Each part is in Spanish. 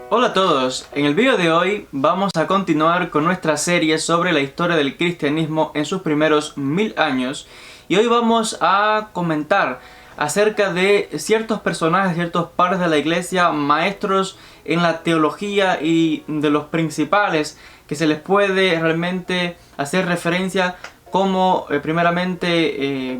Hola a todos, en el vídeo de hoy vamos a continuar con nuestra serie sobre la historia del cristianismo en sus primeros 1000 años y hoy vamos a comentar acerca de ciertos personajes, ciertos padres de la iglesia, maestros en la teología y de los principales que se les puede realmente hacer referencia como primeramente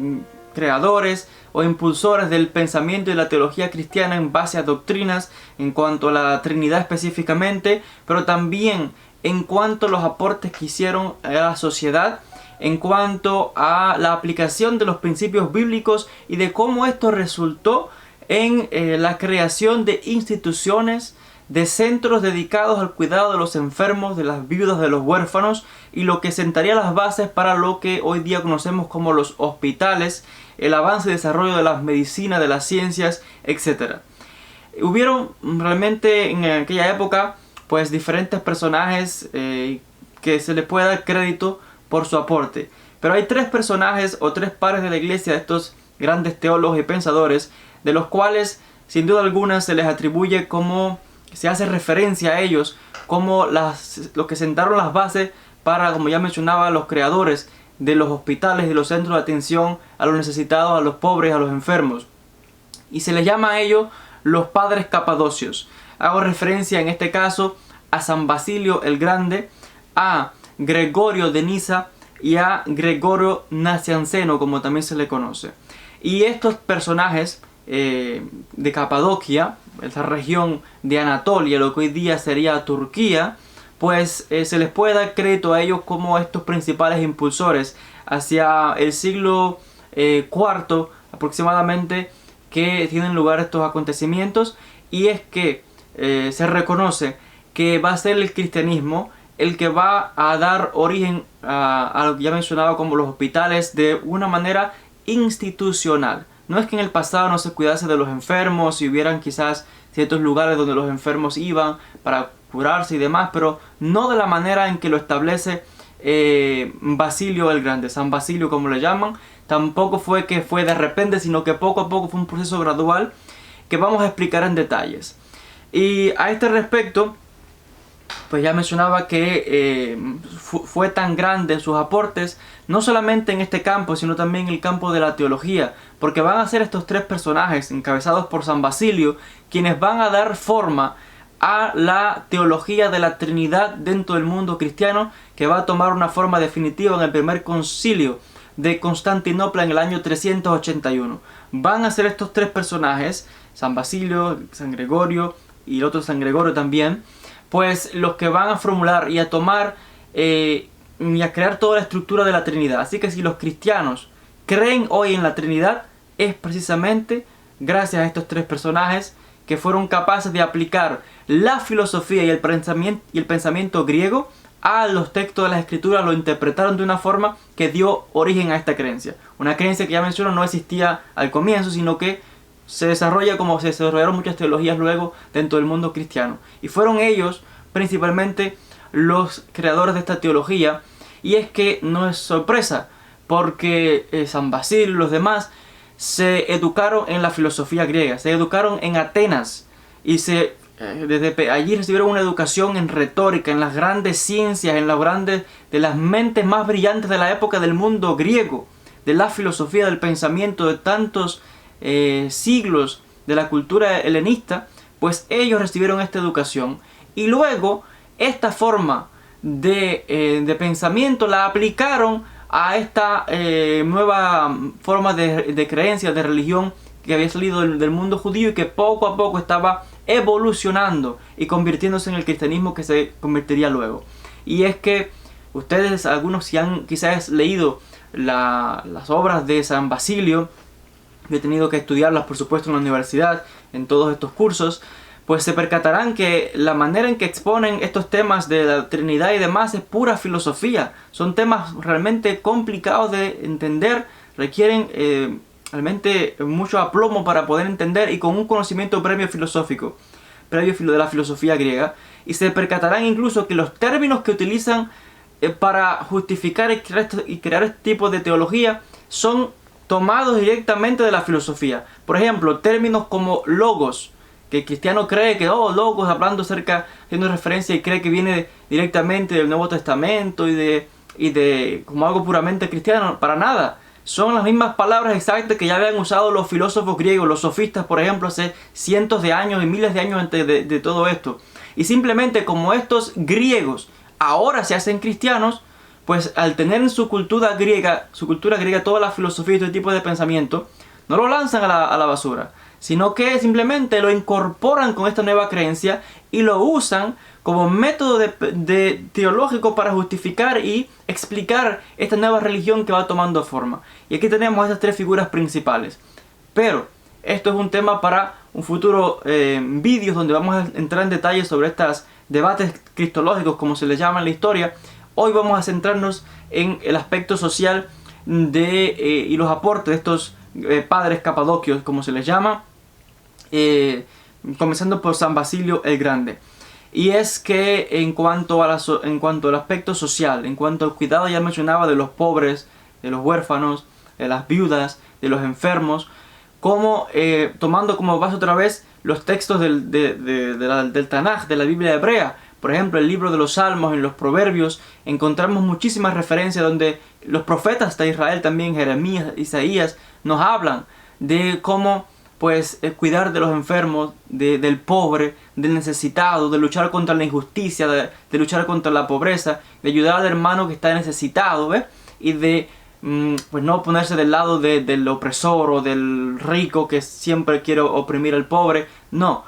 creadores o impulsores del pensamiento y la teología cristiana en base a doctrinas en cuanto a la Trinidad específicamente, pero también en cuanto a los aportes que hicieron a la sociedad, en cuanto a la aplicación de los principios bíblicos y de cómo esto resultó en la creación de instituciones, de centros dedicados al cuidado de los enfermos, de las viudas, de los huérfanos, y lo que sentaría las bases para lo que hoy día conocemos como los hospitales, el avance y desarrollo de las medicinas, de las ciencias, etc. Hubieron realmente en aquella época pues diferentes personajes que se les puede dar crédito por su aporte, pero hay tres personajes o tres padres de la iglesia, de estos grandes teólogos y pensadores, de los cuales sin duda alguna se les atribuye como se hace referencia a ellos como los que sentaron las bases para, como ya mencionaba, los creadores de los hospitales y los centros de atención a los necesitados, a los pobres, a los enfermos. Y se les llama a ellos los padres capadocios. Hago referencia en este caso a San Basilio el Grande, a Gregorio de Niza y a Gregorio Nacianceno, como también se le conoce. Y estos personajes de Capadocia, esa región de Anatolia, lo que hoy día sería Turquía, pues se les puede dar crédito a ellos como estos principales impulsores hacia el siglo IV aproximadamente, que tienen lugar estos acontecimientos, y es que se reconoce que va a ser el cristianismo el que va a dar origen a lo que ya mencionaba como los hospitales de una manera institucional. No es que en el pasado no se cuidase de los enfermos y hubieran quizás ciertos lugares donde los enfermos iban para curarse y demás, pero no de la manera en que lo establece Basilio el Grande, San Basilio como le llaman. Tampoco fue que fue de repente, sino que poco a poco fue un proceso gradual que vamos a explicar en detalles. Y a este respecto, pues ya mencionaba que fue tan grande sus aportes, no solamente en este campo, sino también en el campo de la teología, porque van a ser estos tres personajes, encabezados por San Basilio, quienes van a dar forma a la teología de la Trinidad dentro del mundo cristiano, que va a tomar una forma definitiva en el primer concilio de Constantinopla en el año 381. Van a ser estos tres personajes, San Basilio, San Gregorio y el otro San Gregorio también, pues los que van a formular y a tomar y a crear toda la estructura de la Trinidad. Así que si los cristianos creen hoy en la Trinidad, es precisamente gracias a estos tres personajes que fueron capaces de aplicar la filosofía y el pensamiento griego a los textos de las Escrituras, lo interpretaron de una forma que dio origen a esta creencia. Una creencia que ya menciono no existía al comienzo, sino que se desarrolla como se desarrollaron muchas teologías luego dentro del mundo cristiano. Y fueron ellos principalmente los creadores de esta teología. Y es que no es sorpresa, porque San Basilio y los demás se educaron en la filosofía griega, se educaron en Atenas y desde allí recibieron una educación en retórica, en las grandes ciencias, de las mentes más brillantes de la época del mundo griego, de la filosofía, del pensamiento de tantos siglos de la cultura helenista. Pues ellos recibieron esta educación y luego esta forma de pensamiento la aplicaron a esta nueva forma de creencia, de religión que había salido del mundo judío y que poco a poco estaba evolucionando y convirtiéndose en el cristianismo que se convertiría luego. Y es que ustedes, algunos si han quizás leído las obras de San Basilio, he tenido que estudiarlas por supuesto en la universidad, en todos estos cursos, pues se percatarán que la manera en que exponen estos temas de la Trinidad y demás es pura filosofía. Son temas realmente complicados de entender, requieren realmente mucho aplomo para poder entender y con un conocimiento previo filosófico, previo de la filosofía griega. Y se percatarán incluso que los términos que utilizan para justificar y crear este tipo de teología son tomados directamente de la filosofía. Por ejemplo, términos como logos, que el cristiano cree que, oh, locos, hablando acerca, haciendo referencia y cree que viene directamente del Nuevo Testamento y de como algo puramente cristiano. Para nada. Son las mismas palabras exactas que ya habían usado los filósofos griegos, los sofistas, por ejemplo, hace cientos de años y miles de años antes de todo esto. Y simplemente como estos griegos ahora se hacen cristianos, pues al tener en su cultura griega toda la filosofía y todo tipo de pensamiento, no lo lanzan a la basura, sino que simplemente lo incorporan con esta nueva creencia y lo usan como método teológico para justificar y explicar esta nueva religión que va tomando forma. Y aquí tenemos estas tres figuras principales. Pero esto es un tema para un futuro vídeo donde vamos a entrar en detalles sobre estos debates cristológicos, como se les llama en la historia. Hoy vamos a centrarnos en el aspecto social y los aportes de estos padres capadocios, como se les llama, comenzando por San Basilio el Grande. Y es que en cuanto al aspecto social, en cuanto al cuidado, ya mencionaba, de los pobres, de los huérfanos, de las viudas, de los enfermos, como tomando como base otra vez los textos del Tanaj, de la Biblia hebrea. Por ejemplo, el libro de los Salmos, en los Proverbios, encontramos muchísimas referencias donde los profetas de Israel, también Jeremías, Isaías, nos hablan de cómo pues cuidar de los enfermos, del pobre, del necesitado, de luchar contra la injusticia, de luchar contra la pobreza, de ayudar al hermano que está necesitado, ¿ves? Y de pues no ponerse del lado del opresor o del rico que siempre quiere oprimir al pobre, no.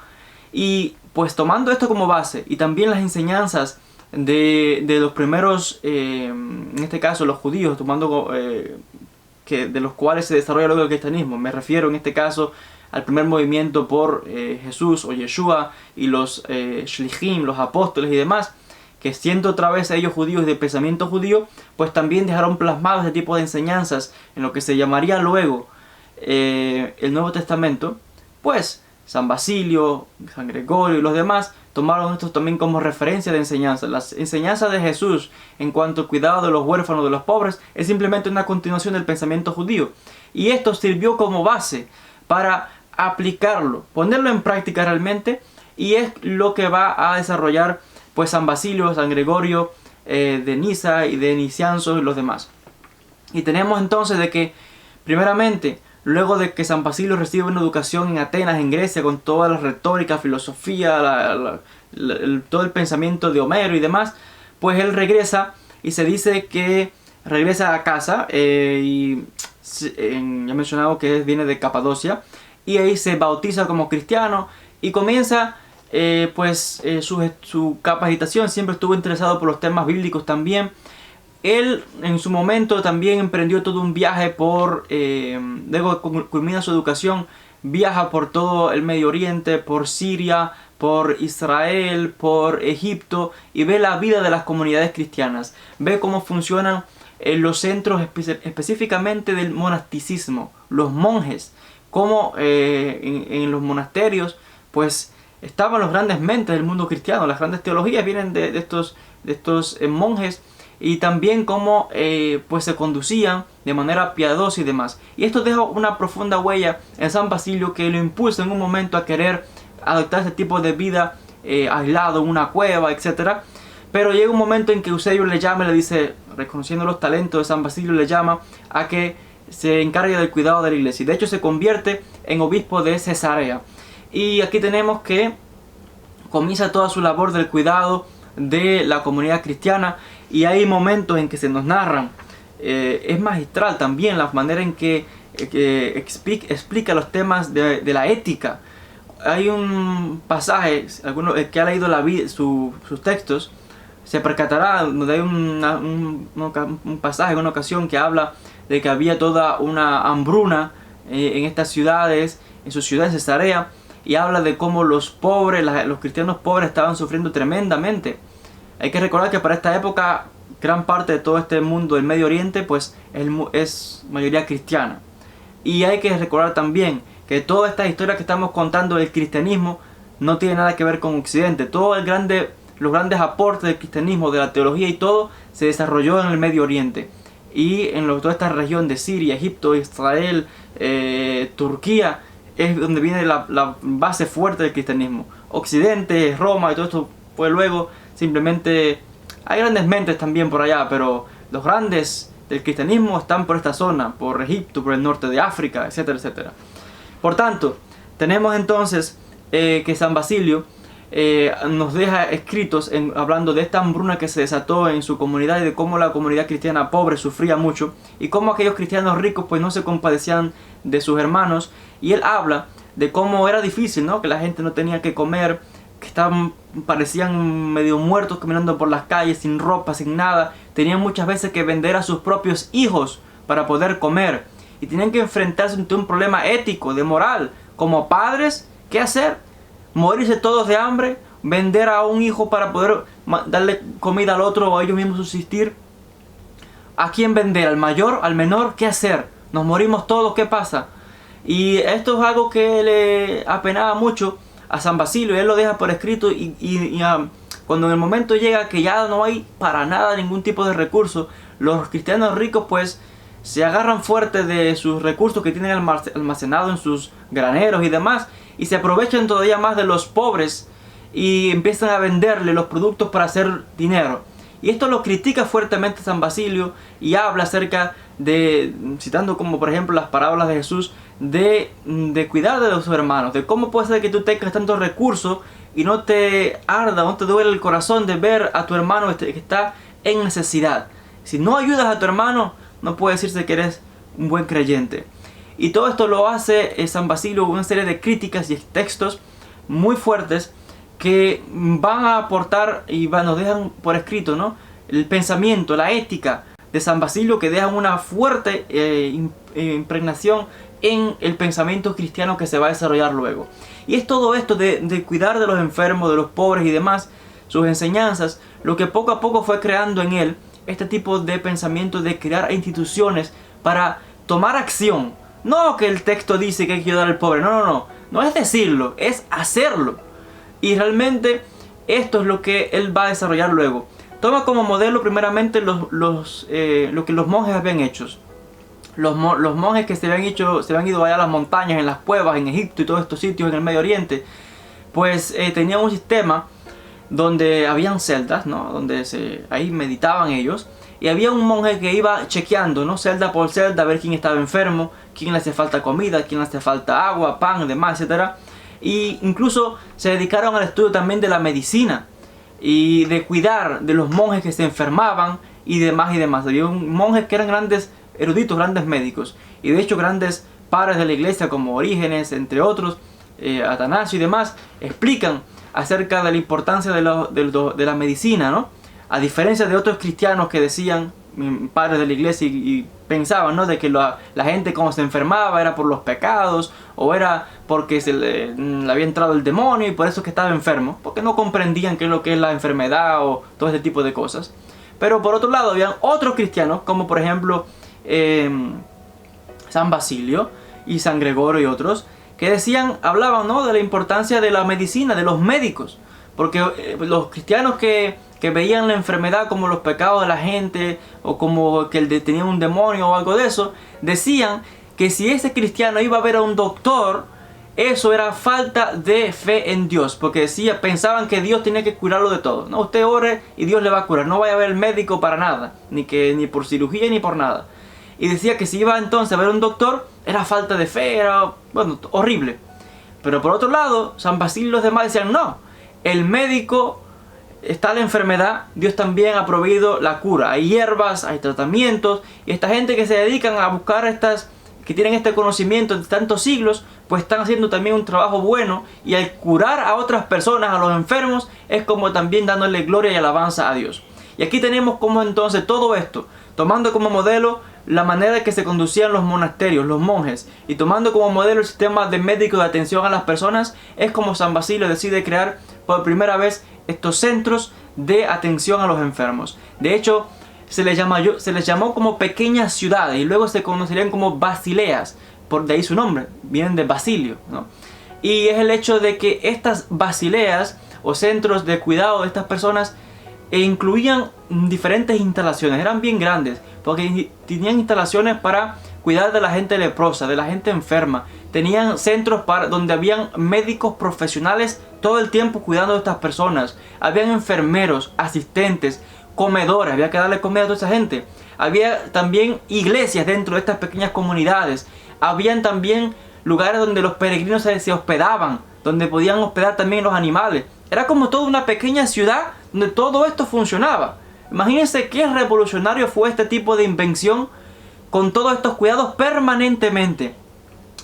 Y pues tomando esto como base y también las enseñanzas de los primeros, en este caso los judíos, tomando de los cuales se desarrolla luego el cristianismo, me refiero en este caso al primer movimiento por Jesús o Yeshua y los shlichim, los apóstoles y demás, que siendo otra vez ellos judíos de pensamiento judío, pues también dejaron plasmados este tipo de enseñanzas en lo que se llamaría luego el Nuevo Testamento. Pues San Basilio, San Gregorio y los demás tomaron estos también como referencia de enseñanza. Las enseñanzas de Jesús en cuanto al cuidado de los huérfanos, de los pobres, es simplemente una continuación del pensamiento judío. Y esto sirvió como base para aplicarlo, ponerlo en práctica realmente, y es lo que va a desarrollar pues San Basilio, San Gregorio de Niza y de Nicianzo y los demás. Y tenemos entonces de que, primeramente, luego de que San Basilio recibe una educación en Atenas, en Grecia, con toda la retórica, filosofía, todo el pensamiento de Homero y demás, pues él regresa y se dice que regresa a casa, ya he mencionado que viene de Capadocia, y ahí se bautiza como cristiano y comienza su capacitación. Siempre estuvo interesado por los temas bíblicos también. Él en su momento también emprendió todo un viaje luego culmina su educación, viaja por todo el Medio Oriente, por Siria, por Israel, por Egipto, y ve la vida de las comunidades cristianas, ve cómo funcionan los centros específicamente del monasticismo, los monjes, cómo en los monasterios pues estaban los grandes mentes del mundo cristiano, las grandes teologías vienen de estos monjes, y también cómo pues se conducían de manera piadosa y demás. Y esto deja una profunda huella en San Basilio, que lo impulsa en un momento a querer adoptar este tipo de vida aislado en una cueva, etc. Pero llega un momento en que Eusebio le llama y le dice, reconociendo los talentos de San Basilio, le llama a que se encargue del cuidado de la iglesia. Y de hecho se convierte en obispo de Cesarea. Y aquí tenemos que comienza toda su labor del cuidado de la comunidad cristiana, y hay momentos en que se nos narran, es magistral también la manera en que explica los temas de la ética. Hay un pasaje, el que ha leído sus textos se percatará, donde hay un pasaje en una ocasión que habla de que había toda una hambruna en estas ciudades, en su ciudad de Cesarea, y habla de cómo los pobres, los cristianos pobres estaban sufriendo tremendamente. Hay que recordar que para esta época gran parte de todo este mundo del Medio Oriente pues es mayoría cristiana. Y hay que recordar también que todas estas historias que estamos contando del cristianismo no tiene nada que ver con Occidente. Los grandes aportes del cristianismo, de la teología y todo, se desarrolló en el Medio Oriente. Y en toda esta región de Siria, Egipto, Israel, Turquía, es donde viene la base fuerte del cristianismo. Occidente, Roma y todo esto, pues luego simplemente hay grandes mentes también por allá, pero los grandes del cristianismo están por esta zona, por Egipto, por el norte de África, etcétera, etcétera. Por tanto, tenemos entonces que San Basilio nos deja escritos hablando de esta hambruna que se desató en su comunidad y de cómo la comunidad cristiana pobre sufría mucho y cómo aquellos cristianos ricos pues no se compadecían de sus hermanos, y él habla de cómo era difícil, ¿no? Que la gente no tenía que comer, que parecían medio muertos caminando por las calles sin ropa, sin nada, tenían muchas veces que vender a sus propios hijos para poder comer y tenían que enfrentarse ante un problema ético, de moral, como padres. ¿Qué hacer? ¿Morirse todos de hambre? ¿Vender a un hijo para poder darle comida al otro o ellos mismos subsistir? ¿A quién vender? ¿Al mayor? ¿Al menor? ¿Qué hacer? ¿Nos morimos todos? ¿Qué pasa? Y esto es algo que le apenaba mucho a San Basilio. Él lo deja por escrito y cuando en el momento llega que ya no hay para nada ningún tipo de recurso, los cristianos ricos pues se agarran fuerte de sus recursos que tienen almacenados en sus graneros y demás, y se aprovechan todavía más de los pobres y empiezan a venderle los productos para hacer dinero. Y esto lo critica fuertemente San Basilio y habla acerca de, citando como por ejemplo las parábolas de Jesús, de cuidar de sus hermanos, de cómo puede ser que tú tengas tantos recursos y no te arda, no te duele el corazón de ver a tu hermano que está en necesidad. Si no ayudas a tu hermano, no puede decirse que eres un buen creyente. Y todo esto lo hace San Basilio, una serie de críticas y textos muy fuertes que van a aportar y nos dejan por escrito, ¿no?, el pensamiento, la ética de San Basilio, que dejan una fuerte impregnación en el pensamiento cristiano que se va a desarrollar luego. Y es todo esto de cuidar de los enfermos, de los pobres y demás, sus enseñanzas, lo que poco a poco fue creando en él este tipo de pensamiento de crear instituciones para tomar acción. No que el texto dice que hay que ayudar al pobre, no es decirlo, es hacerlo. Y realmente esto es lo que él va a desarrollar luego. Toma como modelo primeramente lo que los monjes habían hecho. Los monjes que se habían ido allá a las montañas, en las cuevas, en Egipto y todos estos sitios en el Medio Oriente, pues tenían un sistema donde habían celdas, ¿no?, donde ahí meditaban ellos, y había un monje que iba chequeando, ¿no?, celda por celda, a ver quién estaba enfermo, quién le hacía falta comida, quién le hacía falta agua, pan, demás, etc. Y incluso se dedicaron al estudio también de la medicina y de cuidar de los monjes que se enfermaban y demás y demás. Había monjes que eran grandes eruditos, grandes médicos, y de hecho grandes padres de la iglesia como Orígenes, entre otros, Atanasio y demás, explican acerca de la importancia de la medicina, ¿no? A diferencia de otros cristianos que decían, padres de la iglesia, y pensaban, ¿no?, de que la gente cuando se enfermaba era por los pecados o era porque le había entrado el demonio y por eso es que estaba enfermo, porque no comprendían qué es lo que es la enfermedad o todo este tipo de cosas. Pero por otro lado habían otros cristianos, como por ejemplo San Basilio y San Gregorio y otros, que hablaban, ¿no?, de la importancia de la medicina, de los médicos, porque los cristianos que veían la enfermedad como los pecados de la gente o como que tenía un demonio o algo de eso, decían que si ese cristiano iba a ver a un doctor, eso era falta de fe en Dios, porque pensaban que Dios tenía que curarlo de todo. No, usted ore y Dios le va a curar, no vaya a ver al médico para nada, ni por cirugía ni por nada. Y decía que si iba entonces a ver a un doctor, era falta de fe, era, bueno, horrible. Pero por otro lado, San Basilio y los demás decían, no, el médico, está la enfermedad, Dios también ha proveído la cura. Hay hierbas, hay tratamientos, y esta gente que se dedican a buscar que tienen este conocimiento de tantos siglos, pues están haciendo también un trabajo bueno, y al curar a otras personas, a los enfermos, es como también dándole gloria y alabanza a Dios. Y aquí tenemos como entonces todo esto, tomando como modelo la manera en que se conducían los monasterios, los monjes, y tomando como modelo el sistema de médico de atención a las personas, es como San Basilio decide crear por primera vez estos centros de atención a los enfermos. De hecho, se les llamó como pequeñas ciudades y luego se conocerían como basileas, por de ahí su nombre, vienen de Basilio, ¿no? Y es el hecho de que estas basileas o centros de cuidado de estas personas incluían diferentes instalaciones, eran bien grandes, porque tenían instalaciones para cuidar de la gente leprosa, de la gente enferma. Tenían centros donde habían médicos profesionales todo el tiempo cuidando de estas personas. Habían enfermeros, asistentes, comedores, había que darle comida a toda esa gente. Había también iglesias dentro de estas pequeñas comunidades. Habían también lugares donde los peregrinos se hospedaban, donde podían hospedar también los animales. Era como toda una pequeña ciudad donde todo esto funcionaba. Imagínense qué revolucionario fue este tipo de invención con todos estos cuidados permanentemente.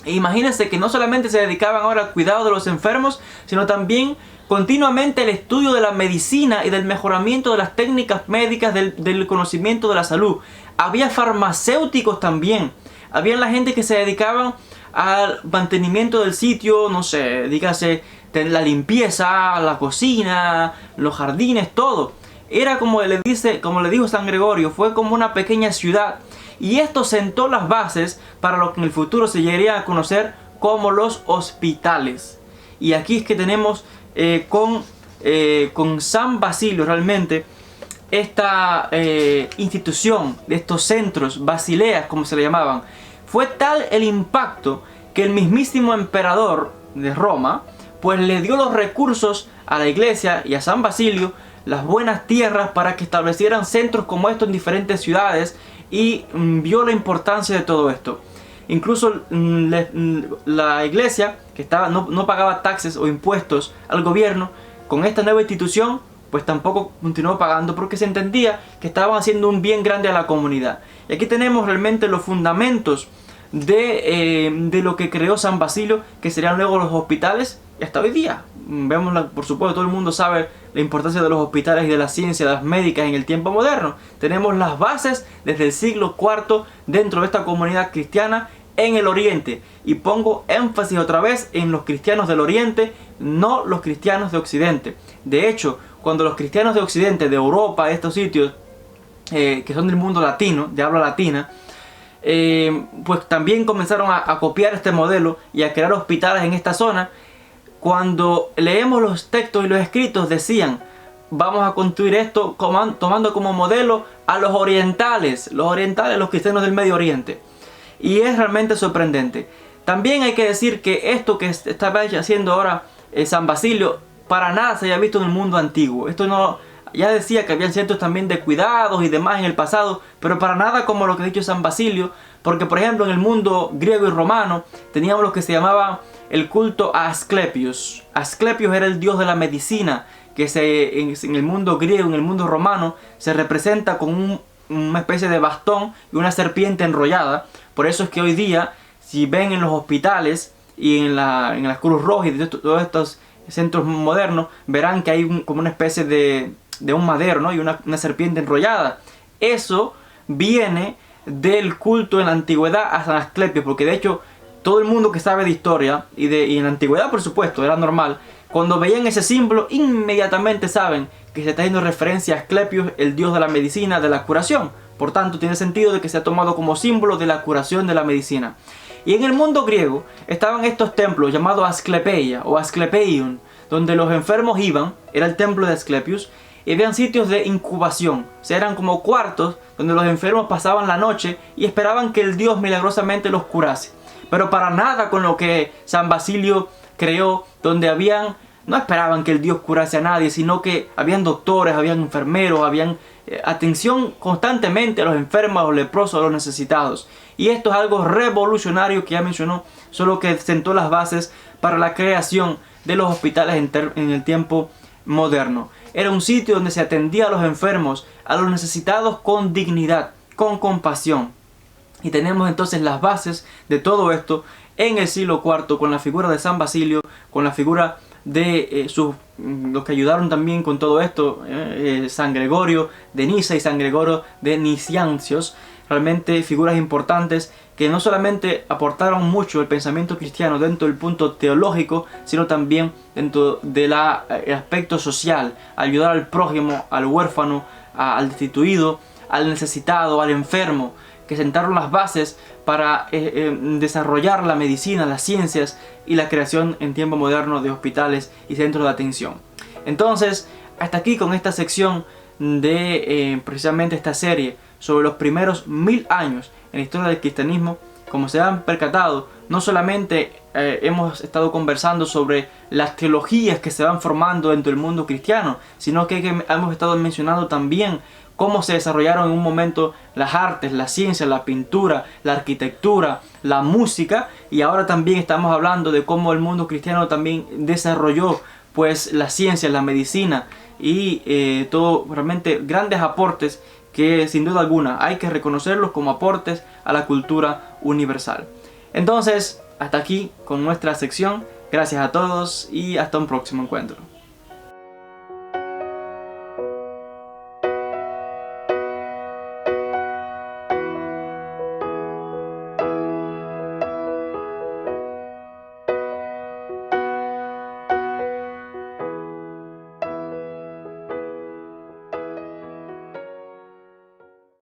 E imagínense que no solamente se dedicaban ahora al cuidado de los enfermos, sino también continuamente el estudio de la medicina y del mejoramiento de las técnicas médicas del conocimiento de la salud. Había farmacéuticos también. Había la gente que se dedicaban al mantenimiento del sitio, no sé, dígase, la limpieza, la cocina, los jardines, todo. Era como le dijo San Gregorio, fue como una pequeña ciudad. Y esto sentó las bases para lo que en el futuro se llegaría a conocer como los hospitales. Y aquí es que tenemos con San Basilio realmente esta institución de estos centros, basileas como se le llamaban. Fue tal el impacto que el mismísimo emperador de Roma pues le dio los recursos a la iglesia y a San Basilio, las buenas tierras para que establecieran centros como estos en diferentes ciudades, y vio la importancia de todo esto. Incluso la iglesia, que no pagaba taxes o impuestos al gobierno, con esta nueva institución pues tampoco continuó pagando, porque se entendía que estaban haciendo un bien grande a la comunidad. Y aquí tenemos realmente los fundamentos de lo que creó San Basilio, que serían luego los hospitales, y hasta hoy día. Vemos, por supuesto, todo el mundo sabe la importancia de los hospitales y de la ciencia, de las médicas en el tiempo moderno. Tenemos las bases desde el siglo IV dentro de esta comunidad cristiana en el Oriente. Y pongo énfasis otra vez en los cristianos del Oriente, no los cristianos de Occidente. De hecho, cuando los cristianos de Occidente, de Europa, de estos sitios que son del mundo latino, de habla latina, pues también comenzaron a copiar este modelo y a crear hospitales en esta zona. Cuando leemos los textos y los escritos decían, vamos a construir esto tomando como modelo a los orientales, los cristianos del Medio Oriente. Y es realmente sorprendente. También hay que decir que esto que estaba haciendo ahora San Basilio, para nada se había visto en el mundo antiguo. Esto no, ya decía que habían centros también de cuidados y demás en el pasado, pero para nada como lo que ha dicho San Basilio, porque por ejemplo en el mundo griego y romano teníamos lo que se llamaba el culto a Asclepios. Asclepios era el dios de la medicina, que en el mundo griego, en el mundo romano, se representa con una especie de bastón y una serpiente enrollada. Por eso es que hoy día, si ven en los hospitales y en la Cruz Roja y de todos estos centros modernos, verán que hay como una especie de un madero, ¿no? Y una serpiente enrollada. Eso viene del culto en la antigüedad a San Asclepio, porque de hecho todo el mundo que sabe de historia y en la antigüedad, por supuesto, era normal, cuando veían ese símbolo inmediatamente saben que se está haciendo referencia a Asclepios, el dios de la medicina, de la curación. Por tanto, tiene sentido de que se ha tomado como símbolo de la curación de la medicina. Y en el mundo griego estaban estos templos llamados Asclepeia o Asclepeion, donde los enfermos iban, era el templo de Asclepios, y habían sitios de incubación. O sea, eran como cuartos donde los enfermos pasaban la noche y esperaban que el dios milagrosamente los curase. Pero para nada con lo que San Basilio creó, donde no esperaban que el dios curase a nadie, sino que habían doctores, habían enfermeros, habían atención constantemente a los enfermos, a los leprosos, a los necesitados. Y esto es algo revolucionario que ya mencionó, solo que sentó las bases para la creación de los hospitales en el tiempo moderno. Era un sitio donde se atendía a los enfermos, a los necesitados con dignidad, con compasión. Y tenemos entonces las bases de todo esto en el siglo IV con la figura de San Basilio, con la figura de los que ayudaron también con todo esto, San Gregorio de Niza y San Gregorio de Niciancios. Realmente figuras importantes que no solamente aportaron mucho el pensamiento cristiano dentro del punto teológico, sino también dentro del aspecto social, ayudar al prójimo, al huérfano, al destituido, al necesitado, al enfermo, que sentaron las bases para desarrollar la medicina, las ciencias y la creación en tiempo moderno de hospitales y centros de atención. Entonces, hasta aquí con esta sección de precisamente esta serie sobre los primeros 1000 años en la historia del cristianismo. como se han percatado, no solamente hemos estado conversando sobre las teologías que se van formando dentro del mundo cristiano, sino que hemos estado mencionando también cómo se desarrollaron en un momento las artes, la ciencia, la pintura, la arquitectura, la música, y ahora también estamos hablando de cómo el mundo cristiano también desarrolló pues la ciencia, la medicina y todo, realmente grandes aportes que sin duda alguna hay que reconocerlos como aportes a la cultura universal. Entonces, hasta aquí con nuestra sección. Gracias a todos y hasta un próximo encuentro.